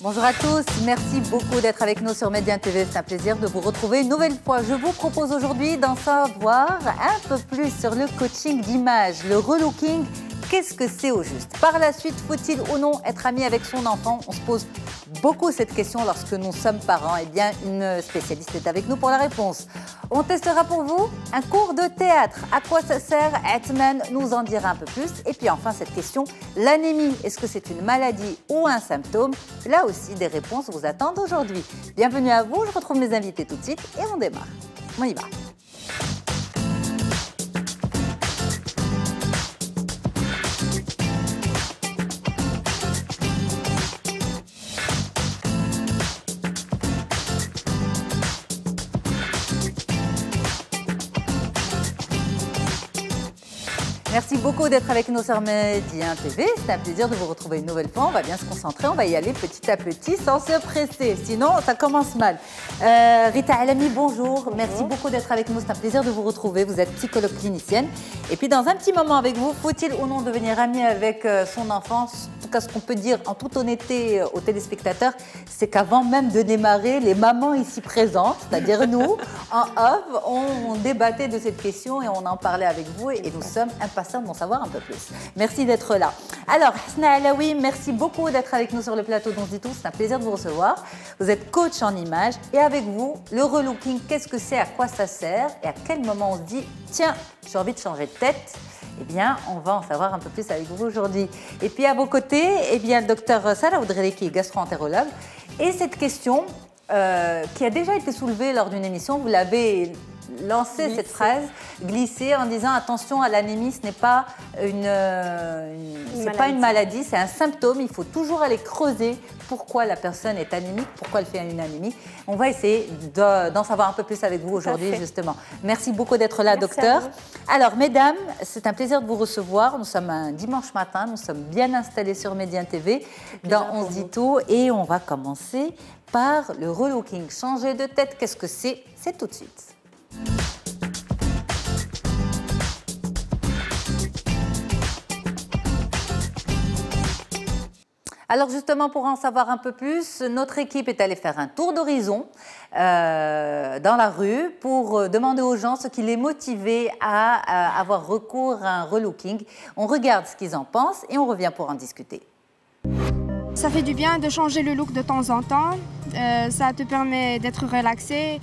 Bonjour à tous, merci beaucoup d'être avec nous sur Média TV. C'est un plaisir de vous retrouver une nouvelle fois. Je vous propose aujourd'hui d'en savoir un peu plus sur le coaching d'image, le relooking. Qu'est-ce que c'est au juste? Par la suite, faut-il ou non être ami avec son enfant? On se pose beaucoup cette question lorsque nous sommes parents. Eh bien, une spécialiste est avec nous pour la réponse. On testera pour vous un cours de théâtre. À quoi ça sert? Atman nous en dira un peu plus. Et puis enfin, cette question, l'anémie, est-ce que c'est une maladie ou un symptôme? Là aussi, des réponses vous attendent aujourd'hui. Bienvenue à vous, je retrouve mes invités tout de suite et on démarre. On y va. Merci beaucoup d'être avec nous sur Média TV. C'est un plaisir de vous retrouver une nouvelle fois. On va bien se concentrer, on va y aller petit à petit sans se presser. Sinon, ça commence mal. Rita Alami, bonjour. Merci beaucoup d'être avec nous. C'est un plaisir de vous retrouver. Vous êtes psychologue clinicienne. Et puis, dans un petit moment avec vous, faut-il ou non devenir ami avec son enfant? En tout cas, ce qu'on peut dire en toute honnêteté aux téléspectateurs, c'est qu'avant même de démarrer, les mamans ici présentes, c'est-à-dire nous, en off, on débattait de cette question et on en parlait avec vous et nous sommes impatients d'en savoir un peu plus. Merci d'être là. Alors, Hasna Alaoui, merci beaucoup d'être avec nous sur le plateau d'On se dit tout. C'est un plaisir de vous recevoir. Vous êtes coach en image et avec vous, le relooking, qu'est-ce que c'est, à quoi ça sert et à quel moment on se dit, tiens, j'ai envie de changer de tête? Eh bien, on va en savoir un peu plus avec vous aujourd'hui. Et puis à vos côtés, eh bien, le docteur Salah Oudreli, qui est gastro-entérologue. Et cette question, qui a déjà été soulevée lors d'une émission, vous l'avez lancé cette phrase, glissée en disant attention à l'anémie, ce n'est pas une maladie, c'est un symptôme. Il faut toujours aller creuser pourquoi la personne est anémique, pourquoi elle fait une anémie. On va essayer d'en savoir un peu plus avec vous aujourd'hui, justement. Merci beaucoup d'être là, docteur. Alors, mesdames, c'est un plaisir de vous recevoir. Nous sommes un dimanche matin, nous sommes bien installés sur Média TV, dans On se dit tout, et on va commencer par le relooking. Changer de tête, qu'est-ce que c'est? C'est tout de suite. Alors justement, pour en savoir un peu plus, notre équipe est allée faire un tour d'horizon dans la rue pour demander aux gens ce qui les motivait à avoir recours à un relooking. On regarde ce qu'ils en pensent et on revient pour en discuter. Ça fait du bien de changer le look de temps en temps, ça te permet d'être relaxé,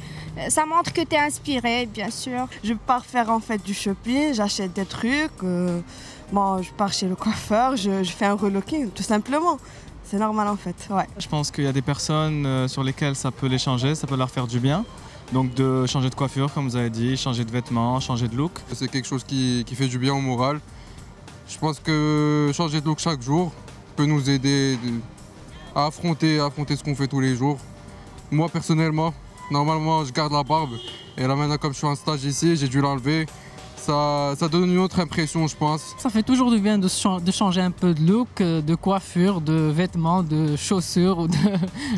ça montre que tu es inspiré, bien sûr. Je pars faire en fait du shopping, j'achète des trucs, je pars chez le coiffeur, je fais un relooking, tout simplement. C'est normal en fait, ouais. Je pense qu'il y a des personnes sur lesquelles ça peut les changer, ça peut leur faire du bien. Donc de changer de coiffure, comme vous avez dit, changer de vêtements, changer de look. C'est quelque chose qui fait du bien au moral. Je pense que changer de look chaque jour peut nous aider à affronter ce qu'on fait tous les jours. Moi personnellement, normalement je garde la barbe et là maintenant comme je suis en stage ici, j'ai dû l'enlever. Ça donne une autre impression, je pense. Ça fait toujours du bien de changer un peu de look, de coiffure, de vêtements, de chaussures ou de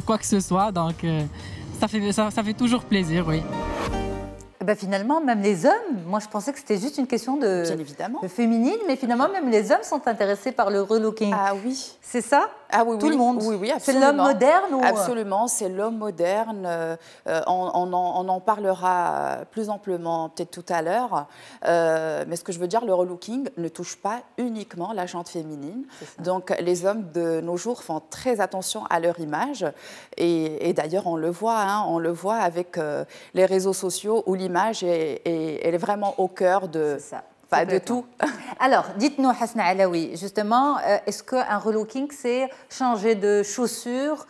quoi que ce soit. Donc ça fait toujours plaisir, oui. Ben finalement, même les hommes, moi je pensais que c'était juste une question de féminine, mais finalement même les hommes sont intéressés par le relooking. Ah oui. C'est ça? Ah oui, tout le monde. Oui, oui, c'est l'homme moderne ou... Absolument, c'est l'homme moderne. On en parlera plus amplement peut-être tout à l'heure. Mais ce que je veux dire, le relooking ne touche pas uniquement la gente féminine. Donc les hommes de nos jours font très attention à leur image. Et d'ailleurs, on le voit avec les réseaux sociaux où l'image elle est vraiment au cœur de... C'est ça. Pas de tout. Alors, dites-nous, Hasna Alaoui, justement, est-ce qu'un relooking, c'est changer de chaussures,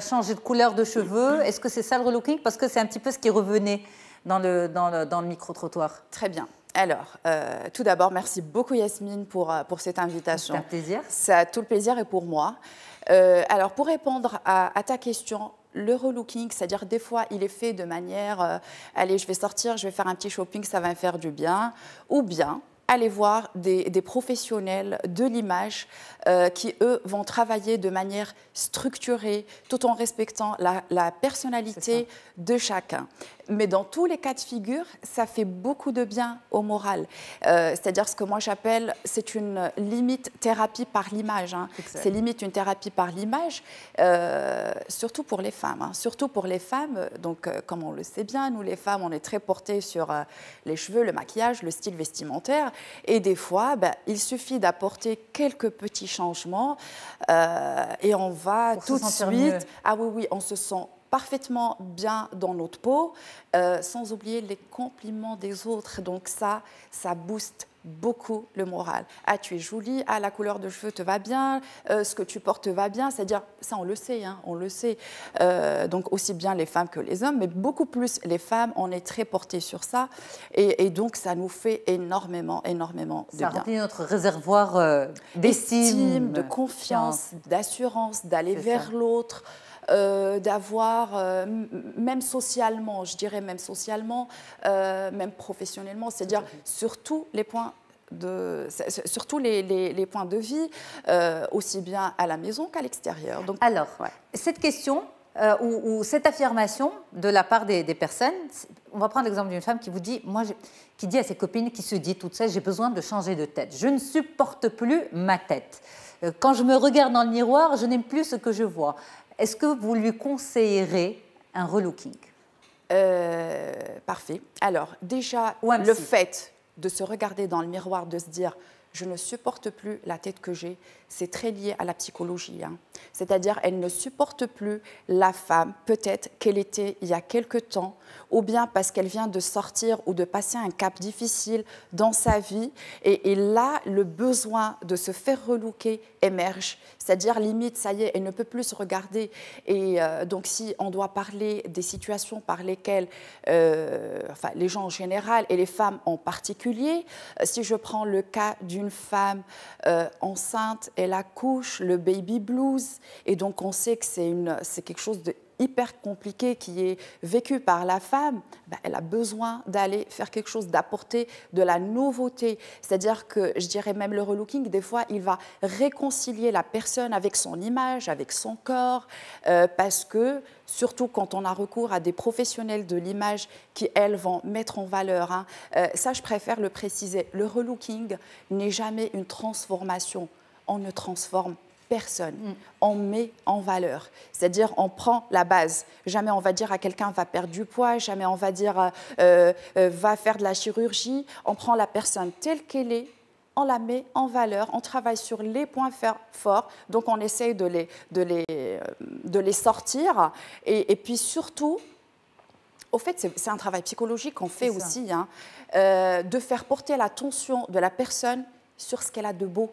changer de couleur de cheveux? Est-ce que c'est ça le relooking? Parce que c'est un petit peu ce qui revenait dans le micro-trottoir. Très bien. Alors, tout d'abord, merci beaucoup Yasmine pour cette invitation. C'est un plaisir. Tout le plaisir est pour moi. Alors, pour répondre à ta question, le relooking, c'est-à-dire des fois, il est fait de manière allez, je vais sortir, je vais faire un petit shopping, ça va me faire du bien, ou bien aller voir des professionnels de l'image qui, eux, vont travailler de manière structurée, tout en respectant la personnalité de chacun. Mais dans tous les cas de figure, ça fait beaucoup de bien au moral. C'est-à-dire ce que moi j'appelle, c'est une limite thérapie par l'image. Hein. C'est limite une thérapie par l'image, surtout pour les femmes. Hein. Surtout pour les femmes, donc comme on le sait bien, nous les femmes, on est très portées sur les cheveux, le maquillage, le style vestimentaire. Et des fois, il suffit d'apporter quelques petits changements et on va pour tout de suite... Mieux. Ah oui, oui, on se sent parfaitement bien dans notre peau, sans oublier les compliments des autres. Donc ça booste beaucoup le moral. Ah, tu es jolie, ah, la couleur de cheveux te va bien, ce que tu portes te va bien. C'est-à-dire, ça, on le sait, hein, on le sait. Donc aussi bien les femmes que les hommes, mais beaucoup plus les femmes, on est très portés sur ça. Et donc, ça nous fait énormément, énormément de bien. Ça remplit notre réservoir d'estime, de confiance, d'assurance, d'aller vers l'autre. D'avoir, même socialement, je dirais même socialement, même professionnellement, c'est-à-dire sur tous les points les points de vie, aussi bien à la maison qu'à l'extérieur. Donc, alors, cette question ou cette affirmation de la part des personnes, on va prendre l'exemple d'une femme qui vous dit, qui dit à ses copines, qui se dit toute seule, j'ai besoin de changer de tête, je ne supporte plus ma tête. Quand je me regarde dans le miroir, je n'aime plus ce que je vois. Est-ce que vous lui conseillerez un relooking? Parfait. Alors, déjà, le fait de se regarder dans le miroir, de se dire « je ne supporte plus la tête que j'ai », c'est très lié à la psychologie. Hein. C'est-à-dire, elle ne supporte plus la femme, peut-être qu'elle était il y a quelque temps, ou bien parce qu'elle vient de sortir ou de passer un cap difficile dans sa vie. Et là, le besoin de se faire relooker émerge. C'est-à-dire, limite, ça y est, elle ne peut plus se regarder. Et donc, si on doit parler des situations par lesquelles, les gens en général et les femmes en particulier, si je prends le cas d'une femme enceinte, elle accouche, le baby blues, et donc on sait que c'est quelque chose de hyper compliqué qui est vécu par la femme, elle a besoin d'aller faire quelque chose, d'apporter de la nouveauté. C'est-à-dire que, je dirais même le relooking, des fois, il va réconcilier la personne avec son image, avec son corps, parce que, surtout quand on a recours à des professionnels de l'image qui, elles, vont mettre en valeur, hein, ça, je préfère le préciser, le relooking n'est jamais une transformation. On ne transforme personne, on met en valeur. C'est-à-dire, on prend la base. Jamais on va dire à quelqu'un va perdre du poids, jamais on va dire va faire de la chirurgie. On prend la personne telle qu'elle est, on la met en valeur, on travaille sur les points forts, donc on essaye de les sortir. Et puis surtout, au fait, c'est un travail psychologique qu'on fait aussi, hein, de faire porter l'attention de la personne sur ce qu'elle a de beau.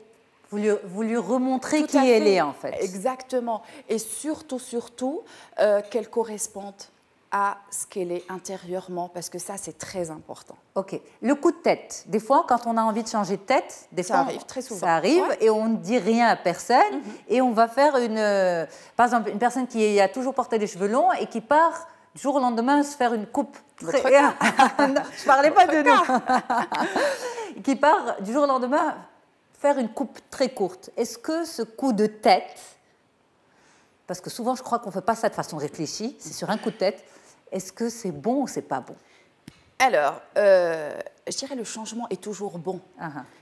Vous lui remontrez qui elle est, en fait. Exactement. Et surtout, qu'elle corresponde à ce qu'elle est intérieurement, parce que ça, c'est très important. OK. Le coup de tête. Des fois, quand on a envie de changer de tête, ça arrive très souvent. Ça arrive et on ne dit rien à personne. Et on va faire par exemple, une personne qui a toujours porté des cheveux longs et qui part du jour au lendemain se faire une coupe. Je ne parlais pas de nous. Qui part du jour au lendemain faire une coupe très courte. Est-ce que ce coup de tête, parce que souvent je crois qu'on ne fait pas ça de façon réfléchie, c'est sur un coup de tête, est-ce que c'est bon ou c'est pas bon? Alors, je dirais le changement est toujours bon.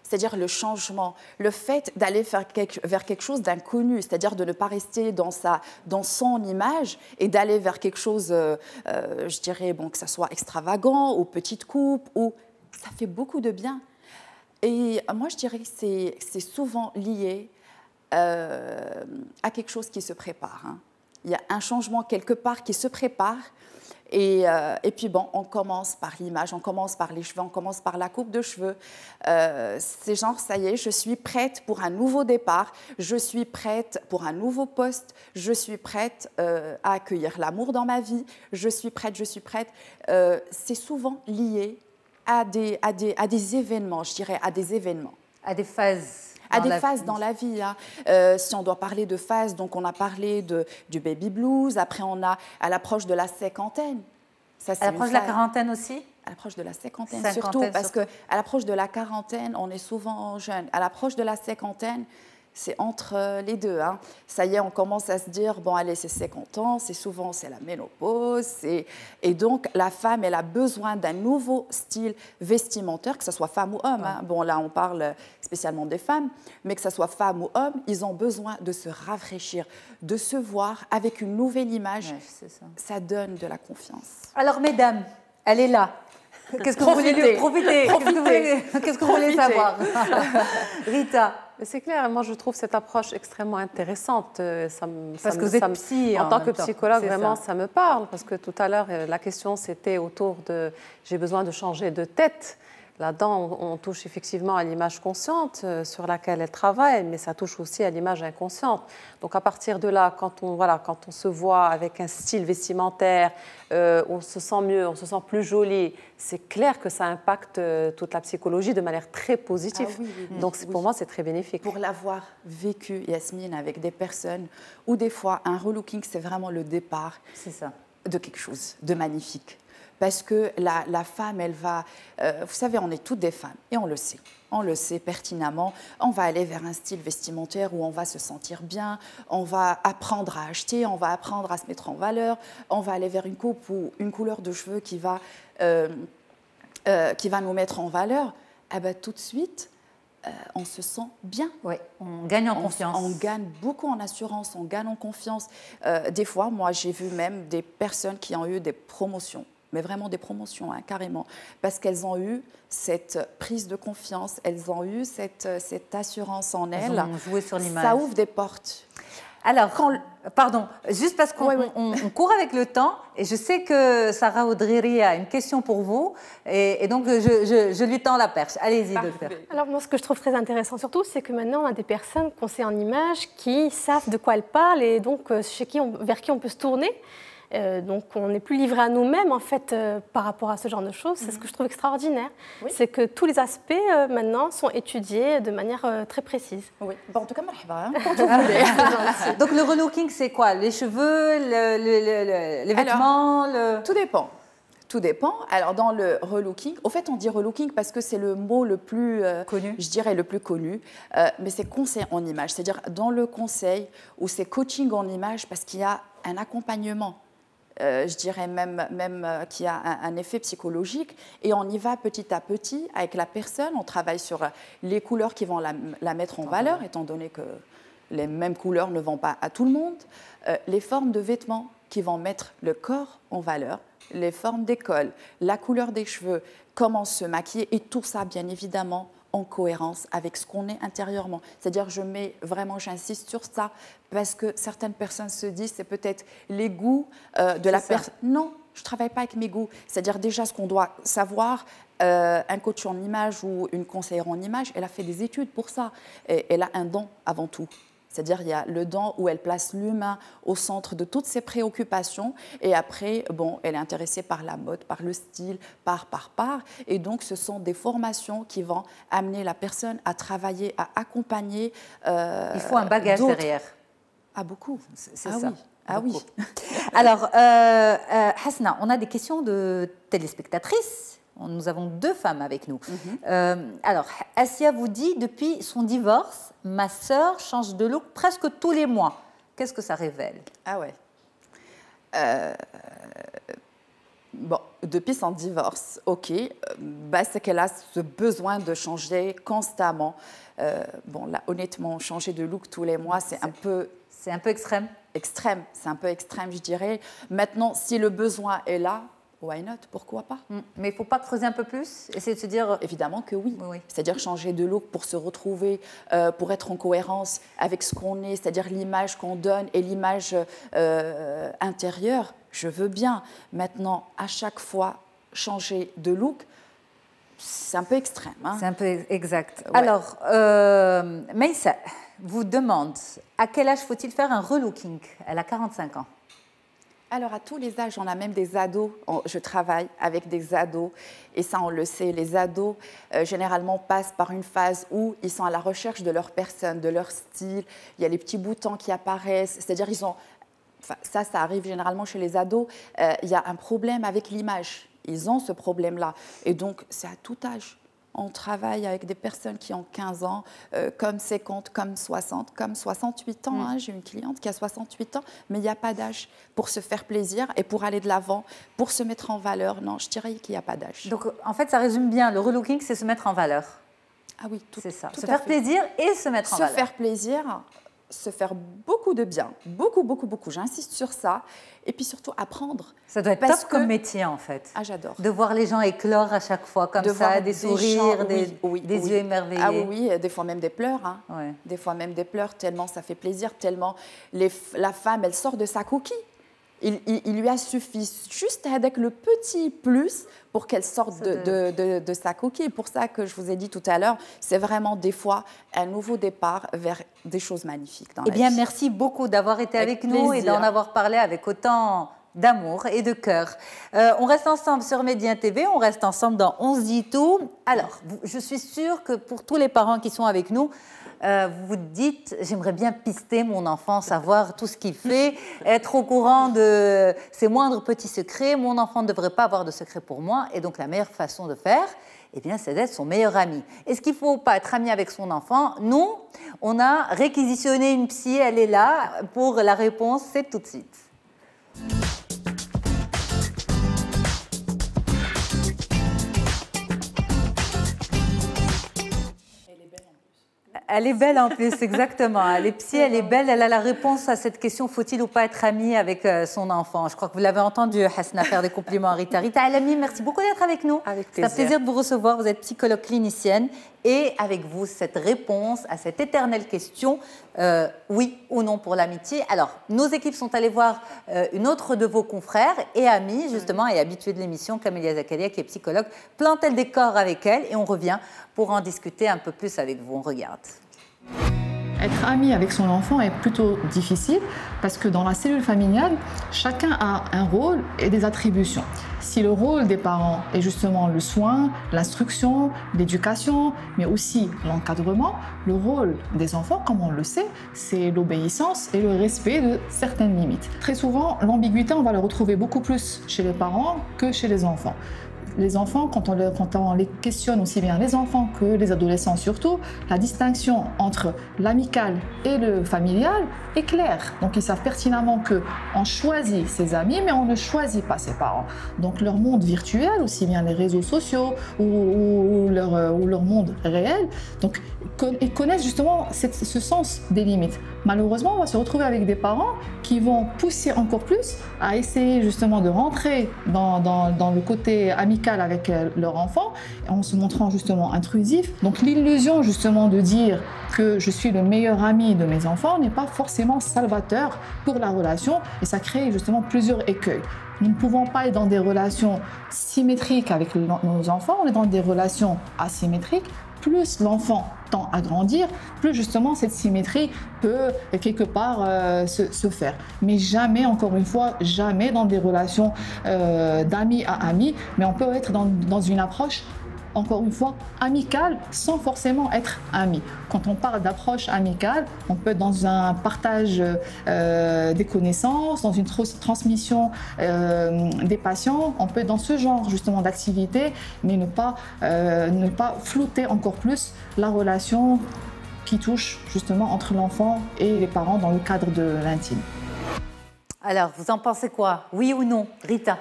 C'est-à-dire le changement, le fait d'aller vers quelque chose d'inconnu, c'est-à-dire de ne pas rester dans son image et d'aller vers quelque chose, je dirais, que ça soit extravagant ou petite coupe, ça fait beaucoup de bien. Et moi, je dirais que c'est souvent lié à quelque chose qui se prépare. Hein. Il y a un changement quelque part qui se prépare. Et puis, on commence par l'image, on commence par les cheveux, on commence par la coupe de cheveux. C'est genre, ça y est, je suis prête pour un nouveau départ, je suis prête pour un nouveau poste, je suis prête à accueillir l'amour dans ma vie, je suis prête. C'est souvent lié à des événements, je dirais, à des événements. À des phases. À des phases dans la vie. Hein. Si on doit parler de phases, donc on a parlé du baby blues, après on a à l'approche de la cinquantaine. Ça, à l'approche de la quarantaine aussi? À l'approche de la cinquantaine surtout, parce qu'à l'approche de la quarantaine, on est souvent jeune. À l'approche de la cinquantaine, c'est entre les deux. Hein. Ça y est, on commence à se dire, bon, allez, c'est 50 ans, c'est la ménopause. Et donc, la femme, elle a besoin d'un nouveau style vestimentaire, que ce soit femme ou homme. Hein. Bon, là, on parle spécialement des femmes, mais que ce soit femme ou homme, ils ont besoin de se rafraîchir, de se voir avec une nouvelle image. Ouais, ça donne de la confiance. Alors, mesdames, elle est là. Qu'est-ce que vous voulez lui profiter? Qu'est-ce que vous voulez savoir? Rita. C'est clair, moi je trouve cette approche extrêmement intéressante. Parce que vous êtes psy. En tant que psychologue, vraiment, ça me parle. Parce que tout à l'heure, la question c'était autour de j'ai besoin de changer de tête. Là-dedans, on touche effectivement à l'image consciente sur laquelle elle travaille, mais ça touche aussi à l'image inconsciente. Donc à partir de là, quand on se voit avec un style vestimentaire, on se sent mieux, on se sent plus jolie, c'est clair que ça impacte toute la psychologie de manière très positive. Ah oui. Donc pour moi, c'est très bénéfique. Pour l'avoir vécu, Yasmine, avec des personnes où des fois, un relooking, c'est vraiment le départ de quelque chose de magnifique. Parce que la femme, elle va... vous savez, on est toutes des femmes et on le sait pertinemment. On va aller vers un style vestimentaire où on va se sentir bien, on va apprendre à acheter, on va apprendre à se mettre en valeur, on va aller vers une coupe ou une couleur de cheveux qui va nous mettre en valeur. Eh ben, tout de suite, on se sent bien. Oui, on gagne en confiance. On gagne beaucoup en assurance, on gagne en confiance. Des fois, moi, j'ai vu même des personnes qui ont eu des promotions. Mais vraiment des promotions, hein, carrément, parce qu'elles ont eu cette prise de confiance, elles ont eu cette assurance en elles. Elles ont joué sur l'image. Ça ouvre des portes. Alors, pardon, juste parce qu'on on court avec le temps, et je sais que Sarah Audriri a une question pour vous, et donc je lui tends la perche. Allez-y, docteur. Alors moi, ce que je trouve très intéressant surtout, c'est que maintenant, on a des personnes conseillées en images qui savent de quoi elles parlent, et donc vers qui on peut se tourner. Donc on n'est plus livré à nous-mêmes en fait par rapport à ce genre de choses. C'est ce que je trouve extraordinaire. Oui. C'est que tous les aspects maintenant sont étudiés de manière très précise. Oui. Bon, en tout cas, marhaba, quand vous voulez. Donc le relooking, c'est quoi? Les cheveux, les vêtements? Tout dépend. Tout dépend. Alors, dans le relooking, au fait, on dit relooking parce que c'est le mot le plus connu, je dirais le plus connu, mais c'est conseil en image. C'est-à-dire dans le conseil ou c'est coaching en image parce qu'il y a un accompagnement. Je dirais même qu'il y a un effet psychologique et on y va petit à petit avec la personne. On travaille sur les couleurs qui vont la mettre en valeur, étant donné que les mêmes couleurs ne vont pas à tout le monde. Les formes de vêtements qui vont mettre le corps en valeur, les formes des cols, la couleur des cheveux, comment se maquiller et tout ça, bien évidemment, en cohérence avec ce qu'on est intérieurement. C'est-à-dire, j'insiste sur ça, parce que certaines personnes se disent, c'est peut-être les goûts de la personne. Non, je ne travaille pas avec mes goûts. C'est-à-dire, déjà, ce qu'on doit savoir, un coach en image ou une conseillère en image, elle a fait des études pour ça. Et elle a un don avant tout. C'est-à-dire, il y a le don où elle place l'humain au centre de toutes ses préoccupations. Et après, bon, elle est intéressée par la mode, par le style, par. Et donc, ce sont des formations qui vont amener la personne à travailler, à accompagner. Il faut un bagage derrière. Ah, beaucoup. C'est ça. Oui. Ah oui. Alors, Hasna, on a des questions de téléspectatrices. Nous avons 2 femmes avec nous. Alors, Assia vous dit, depuis son divorce, ma sœur change de look presque tous les mois. Qu'est-ce que ça révèle? Ah ouais. Bon, depuis son divorce, ok, c'est qu'elle a ce besoin de changer constamment. Bon, là, honnêtement, changer de look tous les mois, c'est un peu... C'est un peu extrême. Extrême, c'est un peu extrême, je dirais. Maintenant, si le besoin est là, why not? Pourquoi pas? Mais il ne faut pas creuser un peu plus? Essayer de se dire... Évidemment que oui. C'est-à-dire changer de look pour se retrouver, pour être en cohérence avec ce qu'on est, c'est-à-dire l'image qu'on donne et l'image intérieure, je veux bien. Maintenant, à chaque fois, changer de look, c'est un peu extrême. Hein? C'est un peu exact. Ouais. Alors, Maïssa vous demande, à quel âge faut-il faire un relooking? Elle a 45 ans. Alors, à tous les âges, on a même des ados. Je travaille avec des ados et ça, on le sait. Les ados, généralement, passent par une phase où ils sont à la recherche de leur personne, de leur style. Il y a les petits boutons qui apparaissent. C'est-à-dire, ils ont... Enfin, ça arrive généralement chez les ados. Il y a un problème avec l'image. Ils ont ce problème-là. Et donc, c'est à tout âge. On travaille avec des personnes qui ont 15 ans, comme 50, comme 60, comme 68 ans. Hein. J'ai une cliente qui a 68 ans, mais il n'y a pas d'âge pour se faire plaisir et pour aller de l'avant, pour se mettre en valeur. Non, je dirais qu'il n'y a pas d'âge. Donc, en fait, ça résume bien. Le relooking, c'est se mettre en valeur. Ah oui, c'est ça. Tout se faire plaisir et se mettre en valeur. Se faire plaisir, se faire beaucoup de bien. Beaucoup, beaucoup, beaucoup. J'insiste sur ça. Et puis surtout, apprendre. Ça doit être top comme métier, en fait. Ah, j'adore. De voir les gens éclore à chaque fois, comme ça, des sourires, des yeux émerveillés. Ah oui, des fois même des pleurs. Hein. Ouais. Des fois même des pleurs, tellement ça fait plaisir, tellement la femme, elle sort de sa coquille. Il lui a suffi juste avec le petit plus pour qu'elle sorte de sa coquille. Pour ça que je vous ai dit tout à l'heure, c'est vraiment des fois un nouveau départ vers des choses magnifiques dans la vie. Merci beaucoup d'avoir été avec nous et d'en avoir parlé avec autant d'amour et de cœur. On reste ensemble sur Média TV, on reste ensemble dans On se dit tout. Alors, je suis sûre que pour tous les parents qui sont avec nous, vous vous dites, j'aimerais bien pister mon enfant, savoir tout ce qu'il fait, être au courant de ses moindres petits secrets. Mon enfant ne devrait pas avoir de secrets pour moi. Et donc, la meilleure façon de faire, eh bien, c'est d'être son meilleur ami. Est-ce qu'il ne faut pas être ami avec son enfant? Nous, on a réquisitionné une psy, elle est là. Pour la réponse, c'est tout de suite. Elle est belle en plus, exactement. Elle est psy, elle est belle, elle a la réponse à cette question, faut-il ou pas être ami avec son enfant? Je crois que vous l'avez entendu, Hasna, faire des compliments à Rita. Rita Alami, merci beaucoup d'être avec nous. Avec plaisir. C'est un plaisir de vous recevoir, vous êtes psychologue clinicienne. Et avec vous, cette réponse à cette éternelle question, oui ou non pour l'amitié. Alors, nos équipes sont allées voir une autre de vos confrères et amis, justement, et habituée de l'émission, Camélia Zakaria, qui est psychologue, plante-t-elle des corps avec elle et on revient pour en discuter un peu plus avec vous. On regarde. Être ami avec son enfant est plutôt difficile parce que dans la cellule familiale, chacun a un rôle et des attributions. Si le rôle des parents est justement le soin, l'instruction, l'éducation, mais aussi l'encadrement, le rôle des enfants, comme on le sait, c'est l'obéissance et le respect de certaines limites. Très souvent, l'ambiguïté, on va la retrouver beaucoup plus chez les parents que chez les enfants. Les enfants, quand on les questionne, aussi bien les enfants que les adolescents surtout, la distinction entre l'amical et le familial est claire. Donc ils savent pertinemment qu'on choisit ses amis, mais on ne choisit pas ses parents. Donc leur monde virtuel, aussi bien les réseaux sociaux ou leur monde réel, donc ils connaissent justement ce sens des limites. Malheureusement, on va se retrouver avec des parents qui vont pousser encore plus à essayer justement de rentrer dans le côté amical avec leur enfant, en se montrant justement intrusif. Donc l'illusion justement de dire que je suis le meilleur ami de mes enfants n'est pas forcément salvateur pour la relation et ça crée justement plusieurs écueils. Nous ne pouvons pas être dans des relations symétriques avec nos enfants, on est dans des relations asymétriques. Plus l'enfant tend à grandir, plus justement cette symétrie peut quelque part se faire. Mais jamais, encore une fois, jamais dans des relations d'amis à amis, mais on peut être dans une approche, encore une fois, amicale, sans forcément être ami. Quand on parle d'approche amicale, on peut être dans un partage des connaissances, dans une transmission des patients, on peut être dans ce genre justement d'activité, mais ne pas flouter encore plus la relation qui touche justement entre l'enfant et les parents dans le cadre de l'intime. Alors, vous en pensez quoi? Oui ou non, Rita?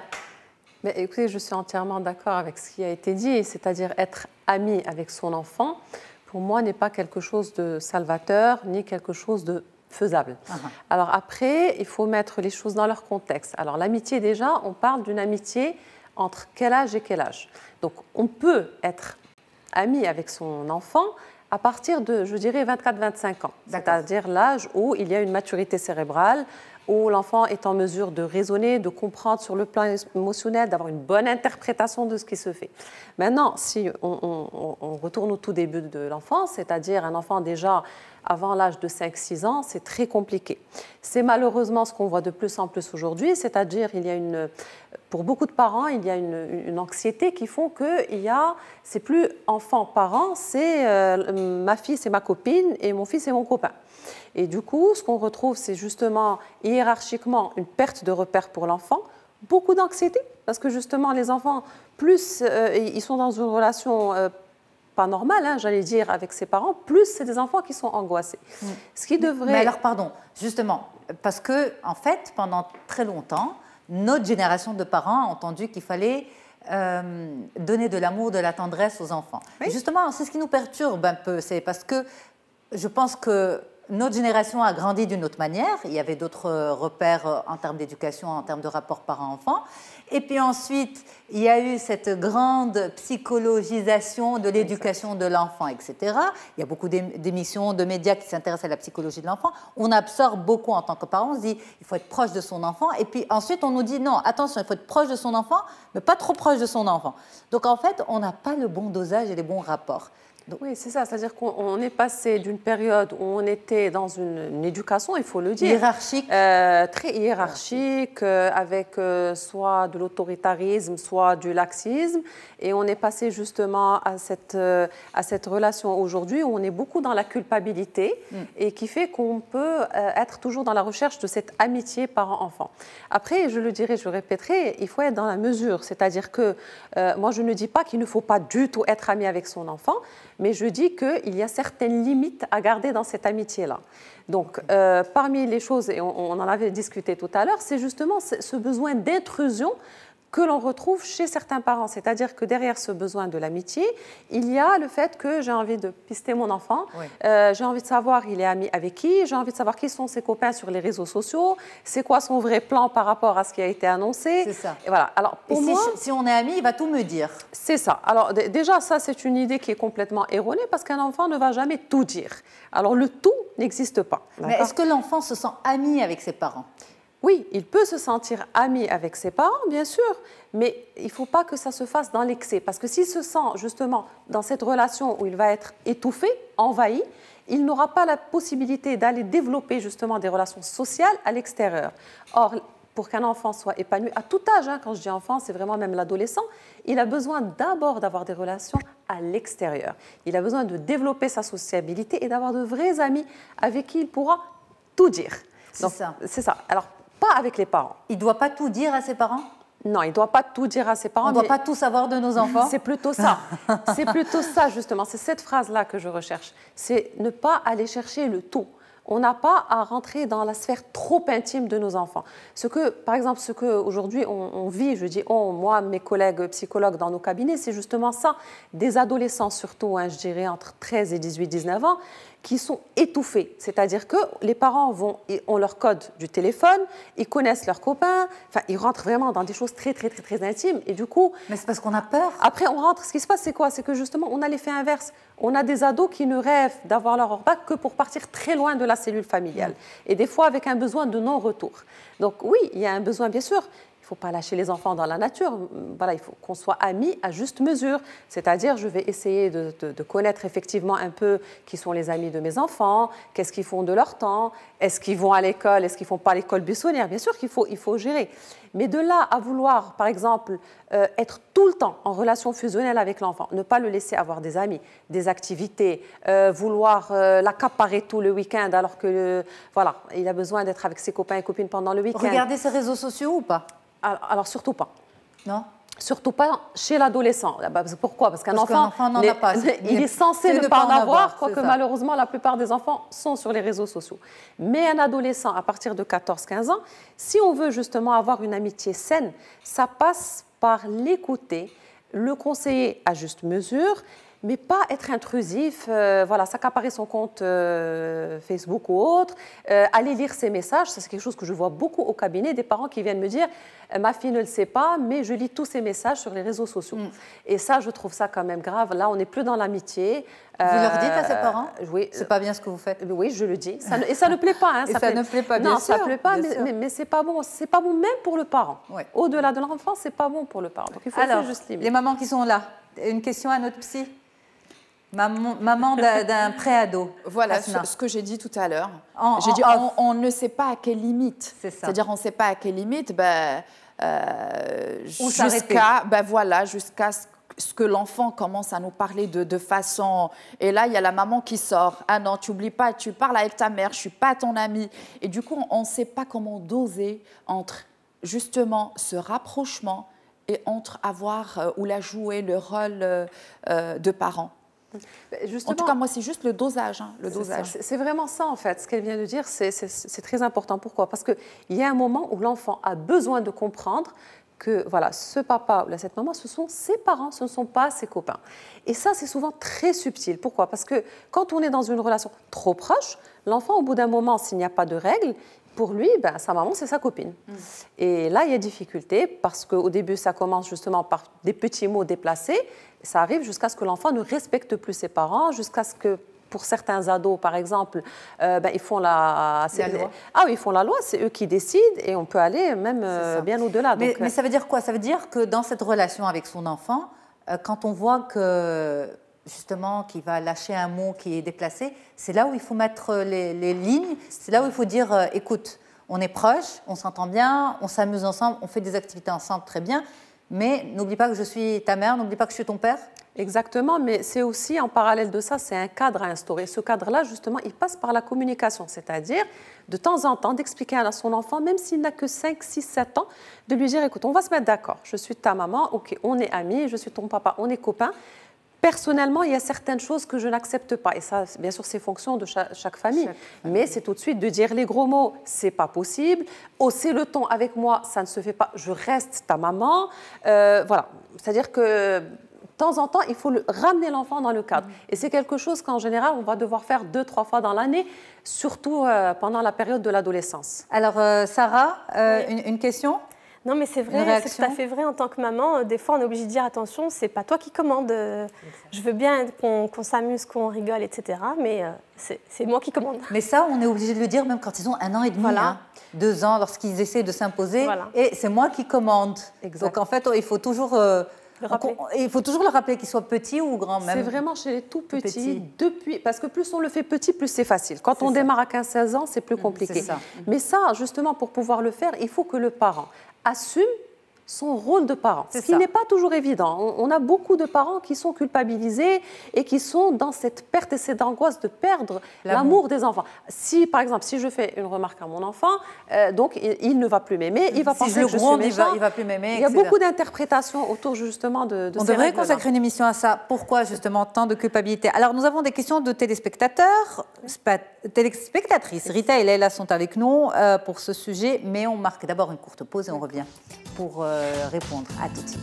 Mais écoutez, je suis entièrement d'accord avec ce qui a été dit, c'est-à-dire être ami avec son enfant, pour moi, n'est pas quelque chose de salvateur, ni quelque chose de faisable. Alors après, il faut mettre les choses dans leur contexte. Alors l'amitié, déjà, on parle d'une amitié entre quel âge et quel âge. Donc on peut être ami avec son enfant à partir de, je dirais, 24-25 ans, c'est-à-dire l'âge où il y a une maturité cérébrale, où l'enfant est en mesure de raisonner, de comprendre sur le plan émotionnel, d'avoir une bonne interprétation de ce qui se fait. Maintenant, si on retourne au tout début de l'enfance, c'est-à-dire un enfant déjà avant l'âge de 5-6 ans, c'est très compliqué. C'est malheureusement ce qu'on voit de plus en plus aujourd'hui, c'est-à-dire pour beaucoup de parents, il y a une anxiété qui font que c'est plus enfant-parent, c'est ma fille, c'est ma copine et mon fils, c'est mon copain. Et du coup, ce qu'on retrouve, c'est justement hiérarchiquement une perte de repère pour l'enfant, beaucoup d'anxiété, parce que justement, les enfants, plus ils sont dans une relation pas normal, hein, j'allais dire, avec ses parents, plus c'est des enfants qui sont angoissés. Ce qui devrait... Mais alors, pardon, justement, parce que, en fait, pendant très longtemps, notre génération de parents a entendu qu'il fallait donner de l'amour, de la tendresse aux enfants. Oui. Justement, c'est ce qui nous perturbe un peu, c'est parce que je pense que notre génération a grandi d'une autre manière. Il y avait d'autres repères en termes d'éducation, en termes de rapport parent-enfant. Et puis ensuite, il y a eu cette grande psychologisation de l'éducation de l'enfant, etc. Il y a beaucoup d'émissions, de médias qui s'intéressent à la psychologie de l'enfant. On absorbe beaucoup en tant que parent. On se dit, il faut être proche de son enfant. Et puis ensuite, on nous dit, non, attention, il faut être proche de son enfant, mais pas trop proche de son enfant. Donc en fait, on n'a pas le bon dosage et les bons rapports. Donc, oui, c'est ça. C'est-à-dire qu'on est passé d'une période où on était dans une éducation, il faut le dire, hiérarchique, très hiérarchique, avec soit de l'autoritarisme, soit du laxisme. Et on est passé justement à cette relation aujourd'hui où on est beaucoup dans la culpabilité et qui fait qu'on peut être toujours dans la recherche de cette amitié parent-enfant. Après, je le dirai, je le répéterai, il faut être dans la mesure. C'est-à-dire que moi, je ne dis pas qu'il ne faut pas du tout être ami avec son enfant, mais je dis qu'il y a certaines limites à garder dans cette amitié-là. Donc, parmi les choses, et on en avait discuté tout à l'heure, c'est justement ce besoin d'intrusion que l'on retrouve chez certains parents. C'est-à-dire que derrière ce besoin de l'amitié, il y a le fait que j'ai envie de pister mon enfant, oui. J'ai envie de savoir il est ami avec qui, j'ai envie de savoir qui sont ses copains sur les réseaux sociaux, c'est quoi son vrai plan par rapport à ce qui a été annoncé. C'est ça. Et voilà. Alors, pour moi, si on est amis, il va tout me dire. C'est ça. Alors déjà, ça, c'est une idée qui est complètement erronée parce qu'un enfant ne va jamais tout dire. Alors, le tout n'existe pas. Mais est-ce que l'enfant se sent ami avec ses parents ? Oui, il peut se sentir ami avec ses parents, bien sûr, mais il ne faut pas que ça se fasse dans l'excès. Parce que s'il se sent justement dans cette relation où il va être étouffé, envahi, il n'aura pas la possibilité d'aller développer justement des relations sociales à l'extérieur. Or, pour qu'un enfant soit épanoui, à tout âge, hein, quand je dis enfant, c'est vraiment même l'adolescent, il a besoin d'abord d'avoir des relations à l'extérieur. Il a besoin de développer sa sociabilité et d'avoir de vrais amis avec qui il pourra tout dire. C'est ça. Alors, pas avec les parents. Il ne doit pas tout dire à ses parents ? Non, il ne doit pas tout dire à ses parents. On ne doit pas tout savoir de nos enfants ? C'est plutôt ça. C'est plutôt ça, justement. C'est cette phrase-là que je recherche. C'est ne pas aller chercher le tout. On n'a pas à rentrer dans la sphère trop intime de nos enfants. Par exemple, ce qu'aujourd'hui on vit, je dis moi, mes collègues psychologues dans nos cabinets, c'est justement ça. Des adolescents surtout, hein, je dirais entre 13 et 18, 19 ans, qui sont étouffés. C'est-à-dire que les parents ont leur code du téléphone, ils connaissent leurs copains, enfin, ils rentrent vraiment dans des choses très, très, très, très intimes. Et du coup... Mais c'est parce qu'on a peur. Après, on rentre. Ce qui se passe, c'est quoi ? C'est que justement, on a l'effet inverse. On a des ados qui ne rêvent d'avoir leur hors-bac que pour partir très loin de la cellule familiale. Et des fois, avec un besoin de non-retour. Donc oui, il y a un besoin, bien sûr. Il ne faut pas lâcher les enfants dans la nature. Voilà, il faut qu'on soit amis à juste mesure. C'est-à-dire, je vais essayer de connaître effectivement un peu qui sont les amis de mes enfants, qu'est-ce qu'ils font de leur temps, est-ce qu'ils vont à l'école, est-ce qu'ils ne font pas l'école buissonnière. Bien sûr qu'il faut gérer. Mais de là à vouloir, par exemple, être tout le temps en relation fusionnelle avec l'enfant, ne pas le laisser avoir des amis, des activités, vouloir l'accaparer tout le week-end alors que, voilà, il a besoin d'être avec ses copains et copines pendant le week-end. Regarder ses réseaux sociaux ou pas ? Alors, surtout pas. Non ? Surtout pas chez l'adolescent. Pourquoi ? Parce qu'un enfant n'en a pas. Il est censé ne pas en avoir, quoique malheureusement, la plupart des enfants sont sur les réseaux sociaux. Mais un adolescent, à partir de 14-15 ans, si on veut justement avoir une amitié saine, ça passe par l'écouter, le conseiller à juste mesure, mais pas être intrusif, voilà, s'accaparer son compte Facebook ou autre, aller lire ses messages. Ça, c'est quelque chose que je vois beaucoup au cabinet, des parents qui viennent me dire « ma fille ne le sait pas, mais je lis tous ses messages sur les réseaux sociaux ». Et ça, je trouve ça quand même grave. Là, on n'est plus dans l'amitié. Vous leur dites à ses parents ? Oui. C'est pas bien ce que vous faites ? Oui, je le dis. Et ça ne plaît pas. Hein, ça ne plaît pas, bien sûr. Non, ça ne plaît pas, mais c'est pas bon. C'est pas bon même pour le parent. Ouais. Au-delà de l'enfant, c'est pas bon pour le parent. Donc, il faut juste limiter. Les mamans qui sont là, une question à notre psy ? Maman d'un préado. Voilà ce que j'ai dit tout à l'heure. J'ai dit on ne sait pas à quelle limite. C'est-à-dire on ne sait pas à quelle limite jusqu'à ce que l'enfant commence à nous parler de façon... Et là, il y a la maman qui sort. Ah non, tu n'oublies pas, tu parles avec ta mère, je ne suis pas ton amie. Et du coup, on ne sait pas comment doser entre justement ce rapprochement et entre avoir ou la jouer le rôle de parent. En tout cas, moi, c'est juste le dosage. Hein, le dosage. C'est vraiment ça, en fait. Ce qu'elle vient de dire, c'est très important. Pourquoi? Parce qu'il y a un moment où l'enfant a besoin de comprendre que voilà, ce papa ou cette maman, ce sont ses parents, ce ne sont pas ses copains. Et ça, c'est souvent très subtil. Pourquoi? Parce que quand on est dans une relation trop proche, l'enfant, au bout d'un moment, s'il n'y a pas de règles, pour lui, sa maman, c'est sa copine. Et là, il y a difficulté parce qu'au début, ça commence justement par des petits mots déplacés. Ça arrive jusqu'à ce que l'enfant ne respecte plus ses parents, jusqu'à ce que, pour certains ados, par exemple, ils font la loi. Ah oui, ils font la loi, c'est eux qui décident et on peut aller même bien au-delà. Mais ça veut dire quoi? Ça veut dire que dans cette relation avec son enfant, quand on voit que justement qu'il va lâcher un mot qui est déplacé, c'est là où il faut mettre les lignes, c'est là où il faut dire écoute, on est proches, on s'entend bien, on s'amuse ensemble, on fait des activités ensemble, très bien, mais n'oublie pas que je suis ta mère, n'oublie pas que je suis ton père. Exactement, mais c'est aussi en parallèle de ça, c'est un cadre à instaurer. Ce cadre-là, justement, il passe par la communication, c'est-à-dire de temps en temps d'expliquer à son enfant, même s'il n'a que 5, 6, 7 ans, de lui dire écoute, on va se mettre d'accord, je suis ta maman, ok, on est amis, je suis ton papa, on est copains. Personnellement, il y a certaines choses que je n'accepte pas. Et ça, bien sûr, c'est fonction de chaque famille. Mais c'est tout de suite de dire les gros mots, c'est pas possible. Hausser le ton avec moi, ça ne se fait pas. Je reste ta maman. Voilà. C'est-à-dire que de temps en temps, il faut ramener l'enfant dans le cadre. Et c'est quelque chose qu'en général, on va devoir faire 2-3 fois dans l'année, surtout pendant la période de l'adolescence. Alors, Sarah, une question? Non, mais c'est vrai, c'est tout à fait vrai. En tant que maman, des fois, on est obligé de dire attention, c'est pas toi qui commande. Je veux bien qu'on s'amuse, qu'on rigole, etc. Mais c'est moi qui commande. Mais ça, on est obligé de le dire même quand ils ont 1 an et demi, voilà. 2 ans, lorsqu'ils essaient de s'imposer. Voilà. Et c'est moi qui commande. Exact. Donc en fait, il faut toujours le rappeler qu'il soit petit ou grand même. C'est vraiment chez les tout petits, parce que plus on le fait petit, plus c'est facile. Quand on démarre à 15-16 ans, c'est plus compliqué. Mais ça, justement, pour pouvoir le faire, il faut que le parent assume son rôle de parent, ce qui n'est pas toujours évident. On a beaucoup de parents qui sont culpabilisés et qui sont dans cette perte et cette angoisse de perdre l'amour des enfants. Si, par exemple, si je fais une remarque à mon enfant, donc il ne va plus m'aimer, il va penser que je suis méchant. Il va plus m'aimer. Il y a beaucoup d'interprétations autour justement de On devrait consacrer une émission à ça. Pourquoi justement tant de culpabilité? Alors nous avons des questions de téléspectateurs, téléspectatrices. Rita et Leila sont avec nous pour ce sujet, mais on marque d'abord une courte pause et on revient pour répondre. À tout de suite.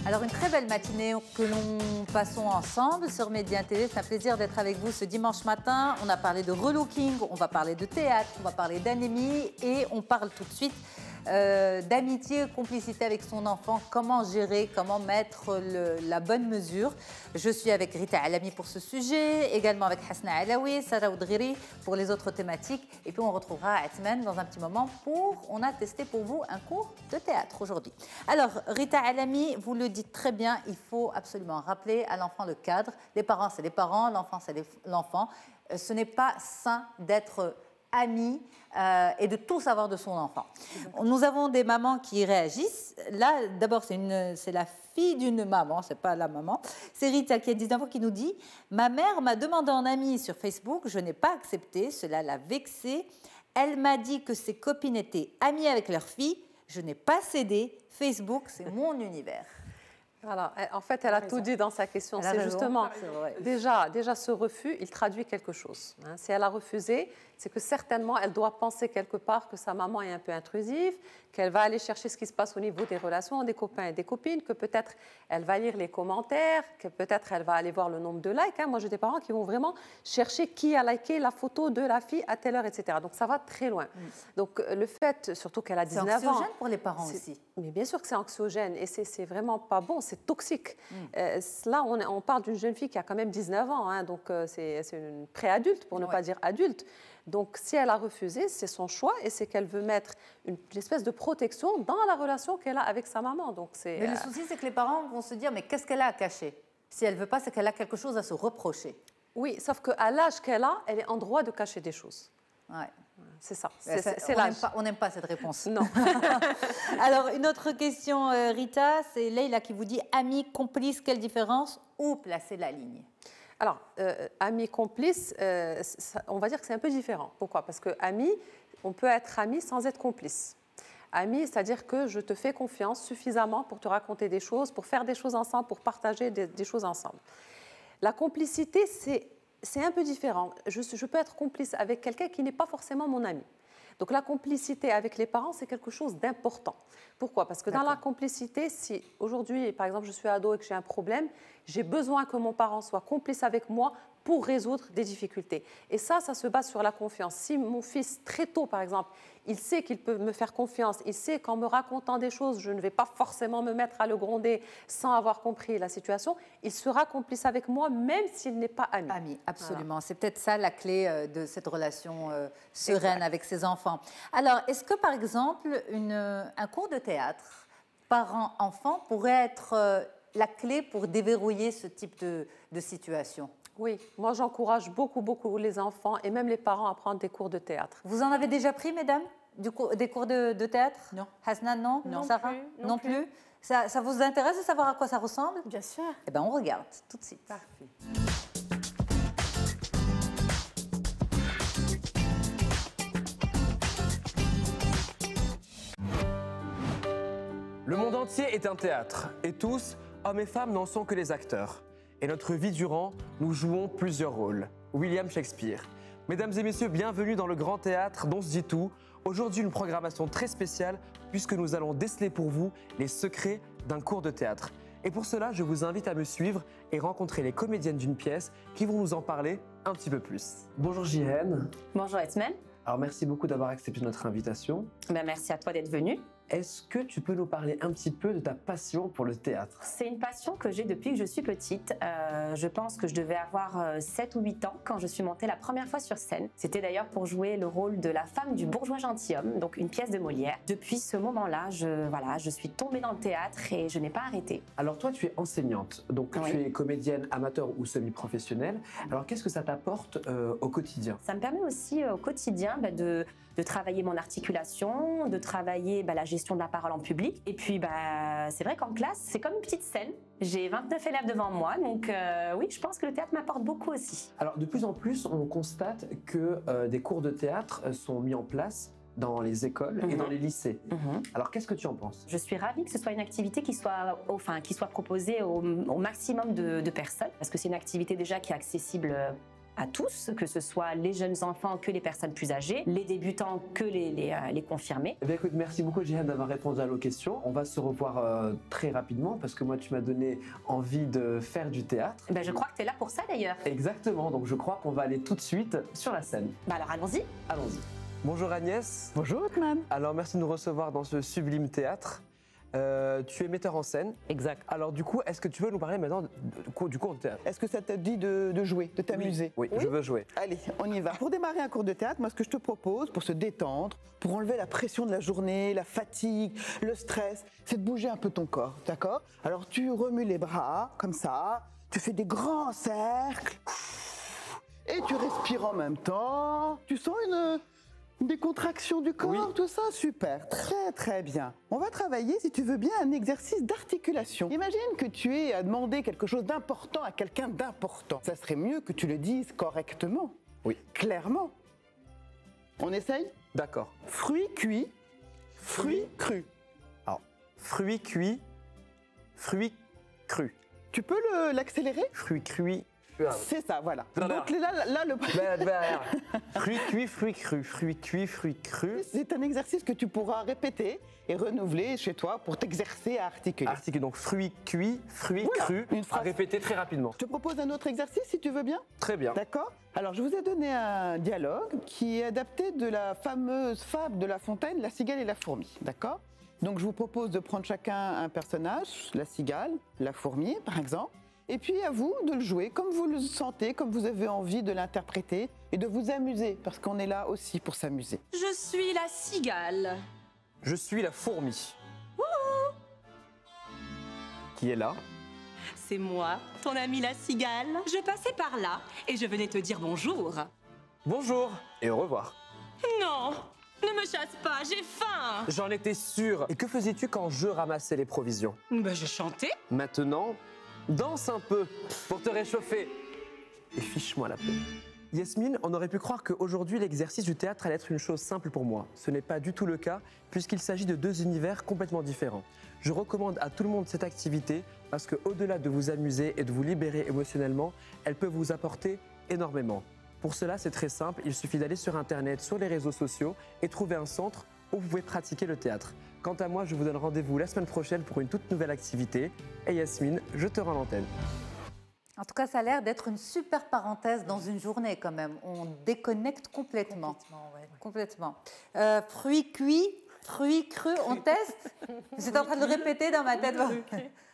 Alors une très belle matinée que nous passons ensemble sur Média TV. C'est un plaisir d'être avec vous ce dimanche matin. On a parlé de relooking, on va parler de théâtre, on va parler d'anémie et on parle tout de suite d'amitié, complicité avec son enfant, comment gérer, comment mettre la bonne mesure. Je suis avec Rita Alami pour ce sujet, également avec Hasna Alaoui, Sarah Oudghiri pour les autres thématiques. Et puis on retrouvera Atman dans un petit moment on a testé pour vous un cours de théâtre aujourd'hui. Alors Rita Alami, vous le dites très bien, il faut absolument rappeler à l'enfant le cadre. Les parents, c'est les parents, l'enfant, c'est l'enfant. Ce n'est pas sain d'être amis et de tout savoir de son enfant. Nous avons des mamans qui réagissent. Là, d'abord, c'est la fille d'une maman, c'est pas la maman. C'est Rita qui a 19 ans qui nous dit « Ma mère m'a demandé en amie sur Facebook, je n'ai pas accepté, cela l'a vexée. Elle m'a dit que ses copines étaient amies avec leur fille, je n'ai pas cédé. Facebook, c'est mon univers. » Voilà. En fait, elle a tout dit dans sa question. C'est justement, déjà ce refus, il traduit quelque chose. Si elle a refusé, c'est que certainement, elle doit penser quelque part que sa maman est un peu intrusive, qu'elle va aller chercher ce qui se passe au niveau des relations des copains et des copines, que peut-être elle va lire les commentaires, que peut-être elle va aller voir le nombre de likes. Moi, j'ai des parents qui vont vraiment chercher qui a liké la photo de la fille à telle heure, etc. Donc, ça va très loin. Donc, le fait, surtout qu'elle a 19 ans... C'est anxiogène pour les parents aussi. Mais bien sûr que c'est anxiogène et c'est vraiment pas bon, c'est toxique. Là, on parle d'une jeune fille qui a quand même 19 ans, donc c'est une préadulte, pour ne pas dire adulte. Donc, si elle a refusé, c'est son choix et c'est qu'elle veut mettre une espèce de protection dans la relation qu'elle a avec sa maman. Donc, mais le souci, c'est que les parents vont se dire, mais qu'est-ce qu'elle a à cacher? Si elle ne veut pas, c'est qu'elle a quelque chose à se reprocher. Oui, sauf qu'à l'âge qu'elle a, elle est en droit de cacher des choses. Ouais. C'est ça, on n'aime pas cette réponse. Non. Alors, une autre question, Rita, c'est Leila qui vous dit « Ami, complice, quelle différence? Où placer la ligne ?» Alors, ami, complice, on va dire que c'est un peu différent. Pourquoi? Parce que ami, on peut être ami sans être complice. Ami, c'est-à-dire que je te fais confiance suffisamment pour te raconter des choses, pour faire des choses ensemble, pour partager des choses ensemble. La complicité, c'est un peu différent. Je peux être complice avec quelqu'un qui n'est pas forcément mon ami. Donc la complicité avec les parents, c'est quelque chose d'important. Pourquoi? Parce que dans la complicité, si aujourd'hui, par exemple, je suis ado et que j'ai un problème, j'ai besoin que mon parent soit complice avec moi pour résoudre des difficultés. Et ça se base sur la confiance. Si mon fils, très tôt, par exemple, il sait qu'il peut me faire confiance, il sait qu'en me racontant des choses, je ne vais pas forcément me mettre à le gronder sans avoir compris la situation, il sera complice avec moi, même s'il n'est pas ami. Ami, absolument. Voilà. C'est peut-être ça la clé de cette relation sereine avec ses enfants. Alors, est-ce que, par exemple, un cours de théâtre parent-enfant pourrait être la clé pour déverrouiller ce type de situation? Oui, moi j'encourage beaucoup les enfants et même les parents à prendre des cours de théâtre. Vous en avez déjà pris, mesdames, des cours de théâtre? Non. Hasna, non? Non. Sarah? Non plus. Ça vous intéresse de savoir à quoi ça ressemble? Bien sûr. Eh bien, on regarde tout de suite. Parfait. Le monde entier est un théâtre et tous, hommes et femmes, n'en sont que les acteurs. Et notre vie durant, nous jouons plusieurs rôles. William Shakespeare. Mesdames et messieurs, bienvenue dans le Grand Théâtre d'On se dit tout. Aujourd'hui, une programmation très spéciale puisque nous allons déceler pour vous les secrets d'un cours de théâtre. Et pour cela, je vous invite à me suivre et rencontrer les comédiennes d'une pièce qui vont nous en parler un petit peu plus. Bonjour Jihen. Bonjour Esmel. Alors merci beaucoup d'avoir accepté notre invitation. Merci à toi d'être venu. Est-ce que tu peux nous parler un petit peu de ta passion pour le théâtre? C'est une passion que j'ai depuis que je suis petite. Je pense que je devais avoir 7 ou 8 ans quand je suis montée la première fois sur scène. C'était d'ailleurs pour jouer le rôle de la femme du bourgeois gentilhomme, donc une pièce de Molière. Depuis ce moment-là, je suis tombée dans le théâtre et je n'ai pas arrêté. Alors toi, tu es enseignante, donc oui. Tu es comédienne amateur ou semi-professionnelle. Alors qu'est-ce que ça t'apporte au quotidien? Ça me permet aussi au quotidien de travailler mon articulation, de travailler la gestion de la parole en public. Et puis, c'est vrai qu'en classe, c'est comme une petite scène. J'ai 29 élèves devant moi, donc oui, je pense que le théâtre m'apporte beaucoup aussi. Alors, de plus en plus, on constate que des cours de théâtre sont mis en place dans les écoles et dans les lycées. Alors, qu'est-ce que tu en penses? Je suis ravie que ce soit une activité qui soit proposée au maximum de personnes, parce que c'est une activité déjà qui est accessible à tous, que ce soit les jeunes enfants que les personnes plus âgées, les débutants que les confirmés. Eh bien, écoute, merci beaucoup Jihen d'avoir répondu à nos questions. On va se revoir très rapidement parce que moi tu m'as donné envie de faire du théâtre. Je crois que tu es là pour ça d'ailleurs. Exactement, donc je crois qu'on va aller tout de suite sur la scène. Alors allons-y. Allons-y. Bonjour Agnès. Bonjour Othman. Alors merci de nous recevoir dans ce sublime théâtre. Tu es metteur en scène. Exact. Alors du coup, est-ce que tu veux nous parler maintenant du cours de théâtre? Est-ce que ça te dit de jouer, de t'amuser? Oui, je veux jouer. Allez, on y va. Pour démarrer un cours de théâtre, moi ce que je te propose, pour se détendre, pour enlever la pression de la journée, la fatigue, le stress, c'est de bouger un peu ton corps, d'accord? Alors tu remues les bras, comme ça, tu fais des grands cercles, et tu respires en même temps. Tu sens des contractions du corps, oui. Tout ça, super, très très bien. On va travailler, si tu veux bien, un exercice d'articulation. Imagine que tu aies à demander quelque chose d'important à quelqu'un d'important. Ça serait mieux que tu le dises correctement. Oui. Clairement. On essaye? D'accord. Fruits cuits, fruits crus. Alors, fruits cuits, fruits crus. Tu peux l'accélérer? Fruits cuits. C'est ça, voilà. Donc là le... Fruits cuits, fruits crus. Fruits cuits, fruits crus. C'est un exercice que tu pourras répéter et renouveler chez toi pour t'exercer à articuler. Articuler, donc fruits cuits, fruits crus, à répéter très rapidement. Je te propose un autre exercice si tu veux bien. Très bien. D'accord. Alors je vous ai donné un dialogue qui est adapté de la fameuse fable de La Fontaine, La cigale et la fourmi. D'accord. Donc je vous propose de prendre chacun un personnage, la cigale, la fourmi par exemple. Et puis à vous de le jouer comme vous le sentez, comme vous avez envie de l'interpréter et de vous amuser, parce qu'on est là aussi pour s'amuser. Je suis la cigale. Je suis la fourmi. Qui est là? C'est moi, ton amie la cigale. Je passais par là et je venais te dire bonjour. Bonjour et au revoir. Non, ne me chasse pas, j'ai faim. J'en étais sûre. Et que faisais-tu quand je ramassais les provisions? Je chantais. Maintenant, danse un peu pour te réchauffer. Et fiche-moi la paix. Yasmine, on aurait pu croire qu'aujourd'hui l'exercice du théâtre allait être une chose simple pour moi. Ce n'est pas du tout le cas puisqu'il s'agit de deux univers complètement différents. Je recommande à tout le monde cette activité parce qu'au-delà de vous amuser et de vous libérer émotionnellement, elle peut vous apporter énormément. Pour cela, c'est très simple, il suffit d'aller sur Internet, sur les réseaux sociaux et trouver un centre où vous pouvez pratiquer le théâtre. Quant à moi, je vous donne rendez-vous la semaine prochaine pour une toute nouvelle activité. Et Yasmine, je te rends l'antenne. En tout cas, ça a l'air d'être une super parenthèse dans une journée quand même. On déconnecte complètement. Complètement. Fruits cuits, fruits crus, on teste. J'étais en train de le répéter dans ma tête.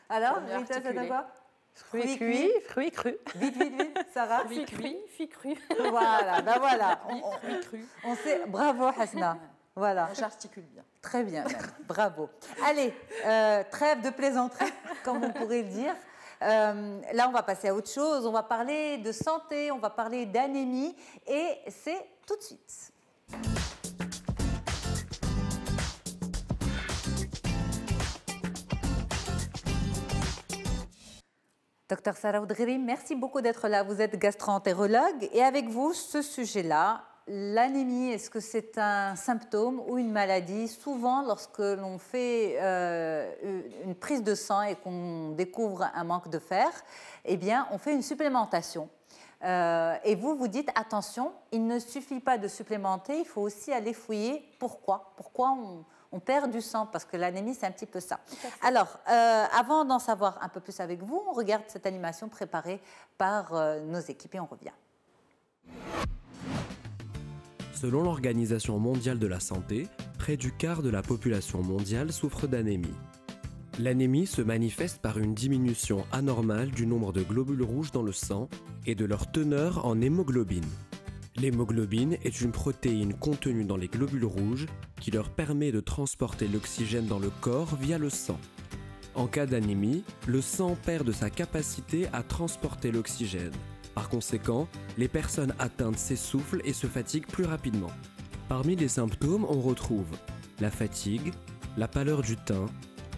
Alors, Rita, ça donne quoi? Fruits cuits, fruits crus. Vite, vite, vite, Sarah. Fruits cuits, fruits crus. Voilà, ben voilà. Fruits crus. On sait. Bravo, Hasna. Voilà. J'articule bien. Très bien, même. Bravo. Allez, trêve de plaisanterie, comme on pourrait le dire. Là, on va passer à autre chose. On va parler de santé, on va parler d'anémie. Et c'est tout de suite. Docteur Sarah Oudghiri, merci beaucoup d'être là. Vous êtes gastro-entérologue et avec vous, ce sujet-là, l'anémie, est-ce que c'est un symptôme ou une maladie? Souvent, lorsque l'on fait une prise de sang et qu'on découvre un manque de fer, eh bien, on fait une supplémentation. Et vous dites, attention, il ne suffit pas de supplémenter, il faut aussi aller fouiller pourquoi. Pourquoi on perd du sang, parce que l'anémie, c'est un petit peu ça. Alors, avant d'en savoir un peu plus avec vous, on regarde cette animation préparée par nos équipes et on revient. Selon l'Organisation mondiale de la santé, près du quart de la population mondiale souffre d'anémie. L'anémie se manifeste par une diminution anormale du nombre de globules rouges dans le sang et de leur teneur en hémoglobine. L'hémoglobine est une protéine contenue dans les globules rouges qui leur permet de transporter l'oxygène dans le corps via le sang. En cas d'anémie, le sang perd de sa capacité à transporter l'oxygène. Par conséquent, les personnes atteintes s'essoufflent et se fatiguent plus rapidement. Parmi les symptômes, on retrouve la fatigue, la pâleur du teint,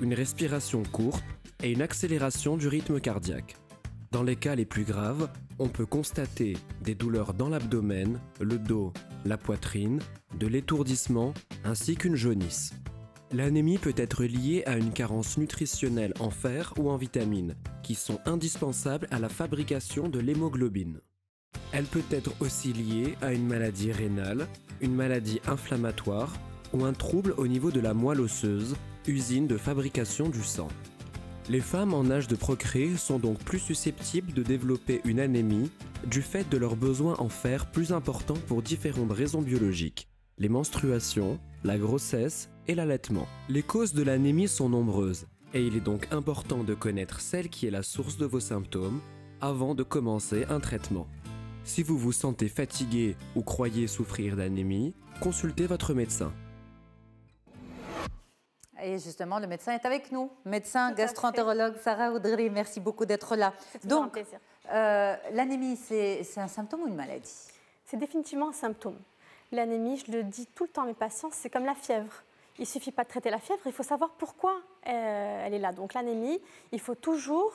une respiration courte et une accélération du rythme cardiaque. Dans les cas les plus graves, on peut constater des douleurs dans l'abdomen, le dos, la poitrine, de l'étourdissement ainsi qu'une jaunisse. L'anémie peut être liée à une carence nutritionnelle en fer ou en vitamines, qui sont indispensables à la fabrication de l'hémoglobine. Elle peut être aussi liée à une maladie rénale, une maladie inflammatoire ou un trouble au niveau de la moelle osseuse, usine de fabrication du sang. Les femmes en âge de procréer sont donc plus susceptibles de développer une anémie du fait de leurs besoins en fer plus importants pour différentes raisons biologiques, les menstruations, la grossesse et l'allaitement. Les causes de l'anémie sont nombreuses et il est donc important de connaître celle qui est la source de vos symptômes avant de commencer un traitement. Si vous vous sentez fatigué ou croyez souffrir d'anémie, consultez votre médecin. Et justement, le médecin est avec nous. Médecin gastro-entérologue Sarah Oudghiri, merci beaucoup d'être là. Donc, un plaisir. L'anémie, c'est un symptôme ou une maladie? C'est définitivement un symptôme. L'anémie, je le dis tout le temps à mes patients, c'est comme la fièvre. Il ne suffit pas de traiter la fièvre, il faut savoir pourquoi elle est là. Donc l'anémie, il faut toujours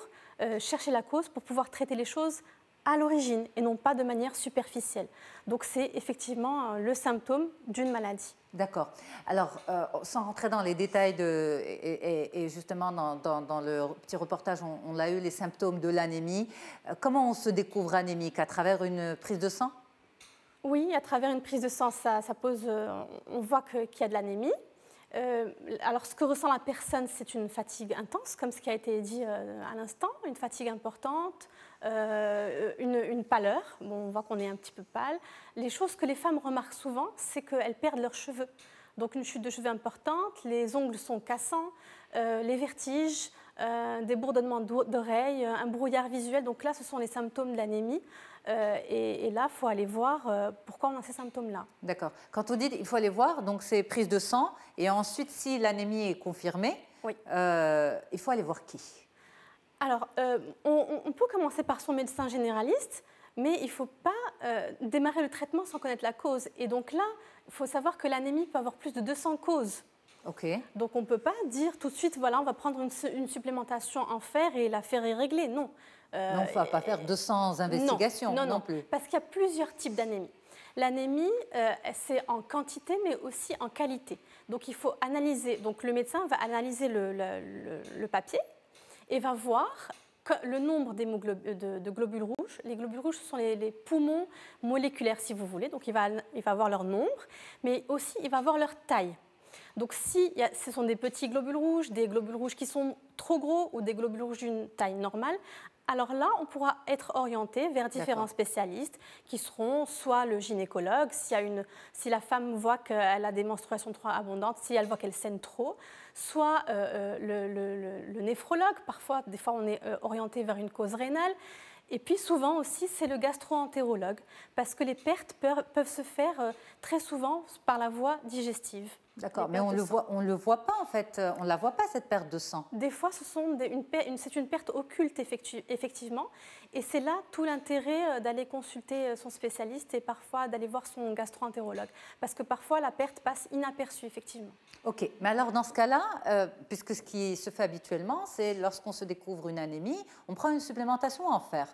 chercher la cause pour pouvoir traiter les choses à l'origine et non pas de manière superficielle. Donc c'est effectivement le symptôme d'une maladie. D'accord. Alors, sans rentrer dans les détails et justement dans le petit reportage, on l'a eu, les symptômes de l'anémie. Comment on se découvre anémique? À travers une prise de sang? Oui, à travers une prise de sang, ça pose, on voit qu'il y a de l'anémie. Alors, ce que ressent la personne, c'est une fatigue intense, comme ce qui a été dit à l'instant, une fatigue importante, une pâleur. Bon, on voit qu'on est un petit peu pâle. Les choses que les femmes remarquent souvent, c'est qu'elles perdent leurs cheveux. Donc, une chute de cheveux importante, les ongles sont cassants, les vertiges, des bourdonnements d'oreilles, un brouillard visuel. Donc là, ce sont les symptômes de l'anémie. Et là, il faut aller voir pourquoi on a ces symptômes-là. D'accord. Quand vous dites il faut aller voir, donc c'est prise de sang. Et ensuite, si l'anémie est confirmée, oui. Il faut aller voir qui? Alors, on peut commencer par son médecin généraliste, mais il ne faut pas démarrer le traitement sans connaître la cause. Et donc là, il faut savoir que l'anémie peut avoir plus de 200 causes. Okay. Donc on ne peut pas dire tout de suite, voilà, on va prendre une supplémentation en fer et l'affaire est réglée. Non, Non, il ne faut pas faire 200 investigations non plus. Parce qu'il y a plusieurs types d'anémie. L'anémie, c'est en quantité, mais aussi en qualité. Donc, il faut analyser. Donc, le médecin va analyser le papier et va voir le nombre de globules rouges. Les globules rouges, ce sont les poumons moléculaires, si vous voulez. Donc, il va voir leur nombre, mais aussi, il va voir leur taille. Donc, si ce sont des petits globules rouges, des globules rouges qui sont trop gros ou des globules rouges d'une taille normale, alors là, on pourra être orienté vers différents spécialistes qui seront soit le gynécologue, si la femme voit qu'elle a des menstruations trop abondantes, si elle voit qu'elle saigne trop, soit le néphrologue. Parfois, des fois, on est orienté vers une cause rénale. Et puis souvent aussi, c'est le gastro-entérologue, parce que les pertes peuvent se faire très souvent par la voie digestive. D'accord, mais on le voit pas en fait, on ne la voit pas cette perte de sang. Des fois, c'est une perte occulte effectivement, et c'est là tout l'intérêt d'aller consulter son spécialiste et parfois d'aller voir son gastro-entérologue, parce que parfois la perte passe inaperçue effectivement. Ok, mais alors dans ce cas-là, puisque ce qui se fait habituellement, c'est lorsqu'on se découvre une anémie, on prend une supplémentation en fer.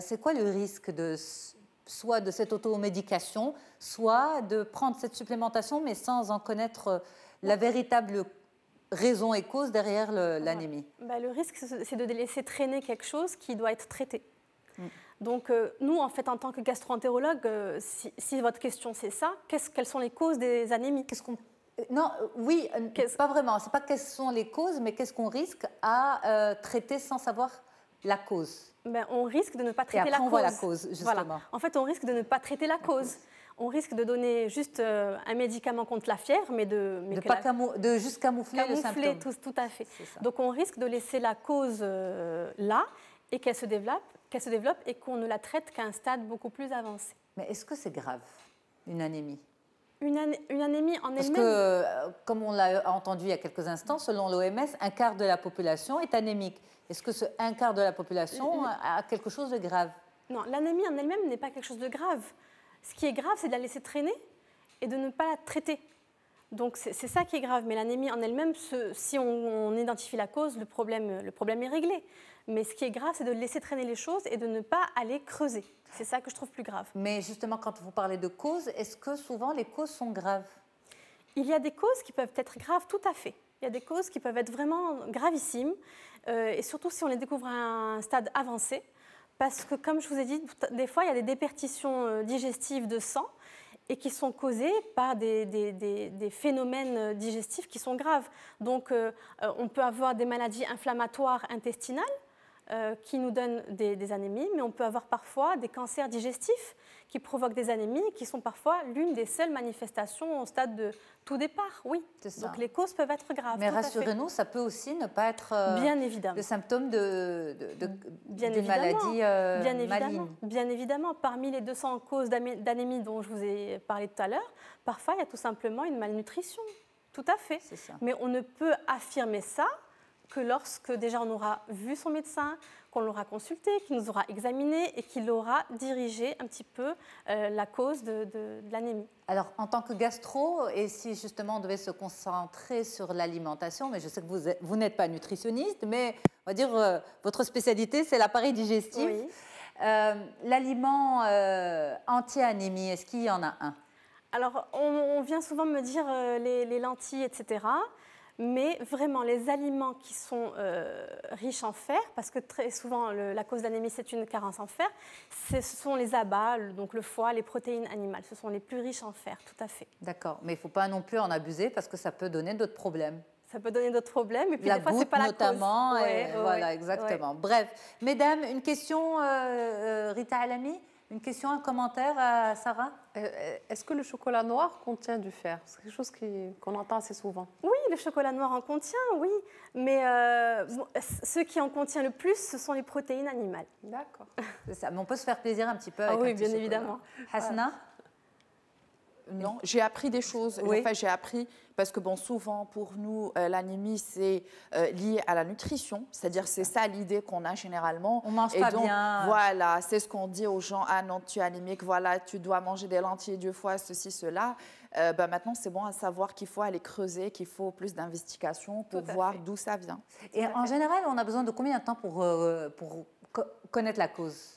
C'est quoi le risque soit de cette automédication, soit de prendre cette supplémentation, mais sans en connaître la véritable raison et cause derrière l'anémie? Le risque, c'est de laisser traîner quelque chose qui doit être traité. Donc, nous, en fait, en tant que gastro-entérologue, si votre question c'est ça, quelles sont les causes des anémies? Non, oui, pas vraiment. C'est pas quelles sont les causes, mais qu'est-ce qu'on risque à traiter sans savoir la cause? On risque de ne pas traiter la cause. On voit la cause, justement. Voilà. En fait, on risque de ne pas traiter la cause. On risque de donner juste un médicament contre la fièvre, mais de juste camoufler le symptôme. Tout à fait. Donc, on risque de laisser la cause là et qu'elle se développe et qu'on ne la traite qu'à un stade beaucoup plus avancé. Mais est-ce que c'est grave, une anémie? Une anémie en elle-même. Parce que, comme on l'a entendu il y a quelques instants, selon l'OMS, un quart de la population est anémique. Est-ce que ce un quart de la population a quelque chose de grave? Non, l'anémie en elle-même n'est pas quelque chose de grave. Ce qui est grave, c'est de la laisser traîner et de ne pas la traiter. Donc c'est ça qui est grave. Mais l'anémie en elle-même, si on identifie la cause, le problème est réglé. Mais ce qui est grave, c'est de laisser traîner les choses et de ne pas aller creuser. C'est ça que je trouve plus grave. Mais justement, quand vous parlez de causes, est-ce que souvent les causes sont graves? Il y a des causes qui peuvent être graves, tout à fait. Il y a des causes qui peuvent être vraiment gravissimes, et surtout si on les découvre à un stade avancé. Parce que, comme je vous ai dit, des fois, il y a des déperditions digestives de sang et qui sont causées par des phénomènes digestifs qui sont graves. Donc, on peut avoir des maladies inflammatoires intestinales qui nous donnent des anémies, mais on peut avoir parfois des cancers digestifs qui provoquent des anémies et qui sont parfois l'une des seules manifestations au stade de tout départ, oui. Donc les causes peuvent être graves. Mais rassurez-nous, ça peut aussi ne pas être bien évidemment. le symptôme d'une maladie malignes. Bien évidemment, parmi les 200 causes d'anémie dont je vous ai parlé tout à l'heure, parfois il y a tout simplement une malnutrition, tout à fait. Mais on ne peut affirmer ça que lorsque déjà on aura vu son médecin, qu'on l'aura consulté, qu'il nous aura examiné et qu'il aura dirigé un petit peu la cause de l'anémie. Alors, en tant que gastro, et si justement on devait se concentrer sur l'alimentation, mais je sais que vous n'êtes pas nutritionniste, mais on va dire votre spécialité, c'est l'appareil digestif. Oui. L'aliment anti-anémie, est-ce qu'il y en a un? Alors, on vient souvent me dire les lentilles, etc., mais vraiment, les aliments qui sont riches en fer, parce que très souvent, la cause d'anémie, c'est une carence en fer, ce sont les abats, donc le foie, les protéines animales. Ce sont les plus riches en fer, tout à fait. D'accord, mais il ne faut pas non plus en abuser parce que ça peut donner d'autres problèmes. Ça peut donner d'autres problèmes, et puis des fois, ce n'est pas la cause. Notamment, voilà, exactement. Ouais. Bref, mesdames, une question, Rita Alami? Une question, un commentaire à Sarah? Est-ce que le chocolat noir contient du fer? C'est quelque chose qu'on entend assez souvent. Oui, le chocolat noir en contient, oui. Mais ce qui en contient le plus, ce sont les protéines animales. D'accord. C'est ça. Mais on peut se faire plaisir un petit peu avec oui, un petit bien chocolat. Évidemment. Hasna? Non, j'ai appris des choses. Oui. Enfin, j'ai appris parce que souvent pour nous, l'anémie c'est lié à la nutrition, c'est-à-dire c'est ça l'idée qu'on a généralement. On mange pas bien. Voilà, c'est ce qu'on dit aux gens. Ah non, tu es anémique. Voilà, tu dois manger des lentilles 2 fois, ceci, cela. Maintenant, c'est bon à savoir qu'il faut aller creuser, qu'il faut plus d'investigation pour voir d'où ça vient. Et en général, on a besoin de combien de temps pour connaître la cause?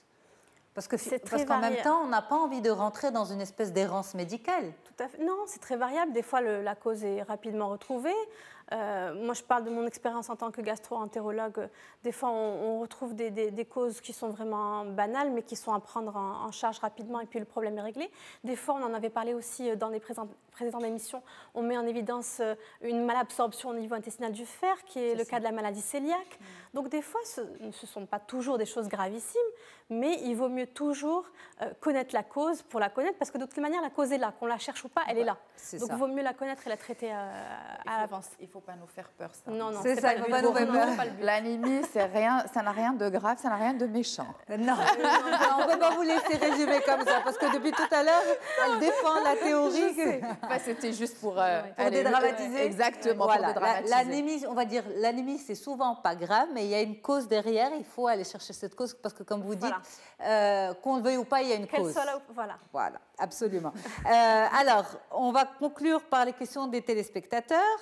Parce qu'en même temps, on n'a pas envie de rentrer dans une espèce d'errance médicale. Tout à fait. Non, c'est très variable. Des fois, la cause est rapidement retrouvée. Moi, je parle de mon expérience en tant que gastro-entérologue. Des fois, on retrouve des causes qui sont vraiment banales, mais qui sont à prendre en charge rapidement, et puis le problème est réglé. Des fois, on en avait parlé aussi dans les précédentes émissions, on met en évidence une malabsorption au niveau intestinal du fer, qui est le cas de la maladie cœliaque. Donc, des fois, ce ne sont pas toujours des choses gravissimes, mais il vaut mieux toujours connaître la cause pour la connaître, parce que de toute manière, la cause est là. Qu'on la cherche ou pas, elle est là. Donc, il vaut mieux la connaître et la traiter à l'avance. Il ne faut pas nous faire peur, ça. Non, non, c'est ça, il ne faut pas nous faire peur. L'anémie, ça n'a rien de grave, ça n'a rien de méchant. Non, on ne peut pas vous laisser résumer comme ça, parce que depuis tout à l'heure, elle défend la théorie. C'était juste pour dédramatiser. Exactement, voilà. pour dédramatiser. L'anémie, on va dire, l'anémie, c'est souvent pas grave, mais il y a une cause derrière. Il faut aller chercher cette cause, parce que comme vous dites, qu'on le veuille ou pas, il y a une cause. Voilà, absolument. Alors, on va conclure par les questions des téléspectateurs.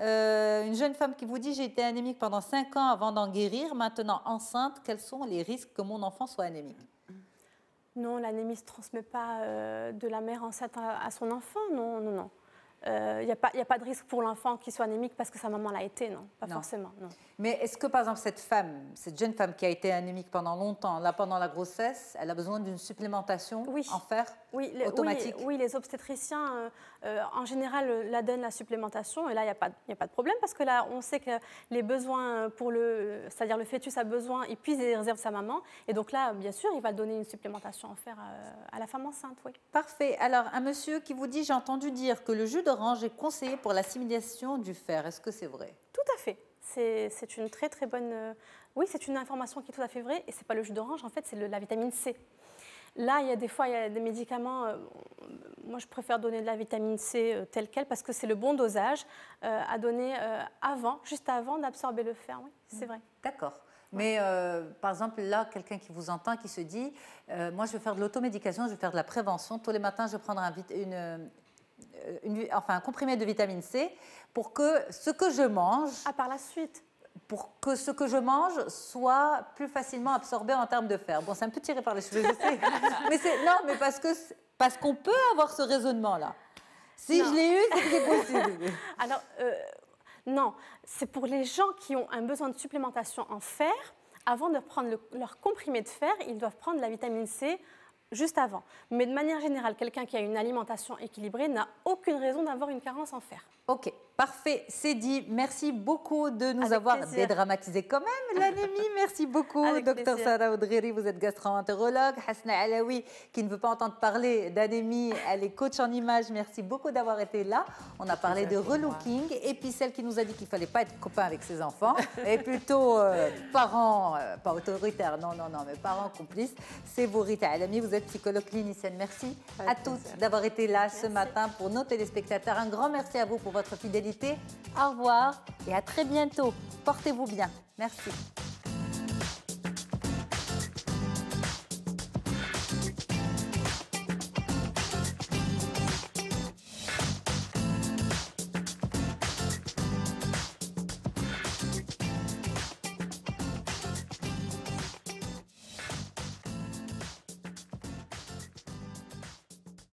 Une jeune femme qui vous dit: j'ai été anémique pendant 5 ans avant d'en guérir, maintenant enceinte, quels sont les risques que mon enfant soit anémique? Non, l'anémie ne se transmet pas de la mère enceinte à son enfant, non, non, non. Il n'y a pas de risque pour l'enfant qui soit anémique parce que sa maman l'a été, non, pas forcément. Non. Mais est-ce que, par exemple, cette jeune femme qui a été anémique pendant longtemps, là, pendant la grossesse, elle a besoin d'une supplémentation en fer automatique? Oui, les obstétriciens, en général, la donnent la supplémentation. Et là, il n'y a pas de problème parce que là, on sait que les besoins c'est-à-dire le fœtus a besoin, il puise les réserves de sa maman. Et donc là, bien sûr, il va donner une supplémentation en fer à la femme enceinte, oui. Parfait. Alors, un monsieur qui vous dit: j'ai entendu dire que le jus d'orange est conseillé pour l'assimilation du fer. Est-ce que c'est vrai? Tout à fait. C'est une très très bonne... Oui, c'est une information qui est tout à fait vraie. Et ce n'est pas le jus d'orange, en fait, c'est la vitamine C. Là, il y a des médicaments... moi, je préfère donner de la vitamine C telle qu'elle parce que c'est le bon dosage à donner juste avant d'absorber le fer. Oui, c'est vrai. D'accord. Mais par exemple, là, quelqu'un qui vous entend, qui se dit: moi, je vais faire de l'automédication, je vais faire de la prévention. Tous les matins, je vais prendre un comprimé de vitamine C pour que ce que je mange... par la suite. Pour que ce que je mange soit plus facilement absorbé en termes de fer. Bon, c'est un peu tiré par les cheveux, je sais. mais parce qu'on peut avoir ce raisonnement-là. Si je l'ai eu, c'est que c'est possible. Alors, non, c'est pour les gens qui ont un besoin de supplémentation en fer. Avant de prendre leur comprimé de fer, ils doivent prendre la vitamine C juste avant. Mais de manière générale, quelqu'un qui a une alimentation équilibrée n'a aucune raison d'avoir une carence en fer. Ok, parfait, c'est dit. Merci beaucoup de nous avoir dédramatisé quand même l'anémie. Merci beaucoup, Dr Sarah Oudghiri, vous êtes gastro-entérologue. Hasna Alaoui, qui ne veut pas entendre parler d'anémie, elle est coach en images. Merci beaucoup d'avoir été là. On a parlé de relooking. Et puis celle qui nous a dit qu'il ne fallait pas être copain avec ses enfants, et plutôt parents, pas autoritaires, non, mais parents complices. C'est vous, Rita Alami, vous êtes psychologue clinicienne. Merci à toutes d'avoir été là ce matin pour nos téléspectateurs. Un grand merci à vous pour votre fidélité. Au revoir et à très bientôt. Portez-vous bien. Merci.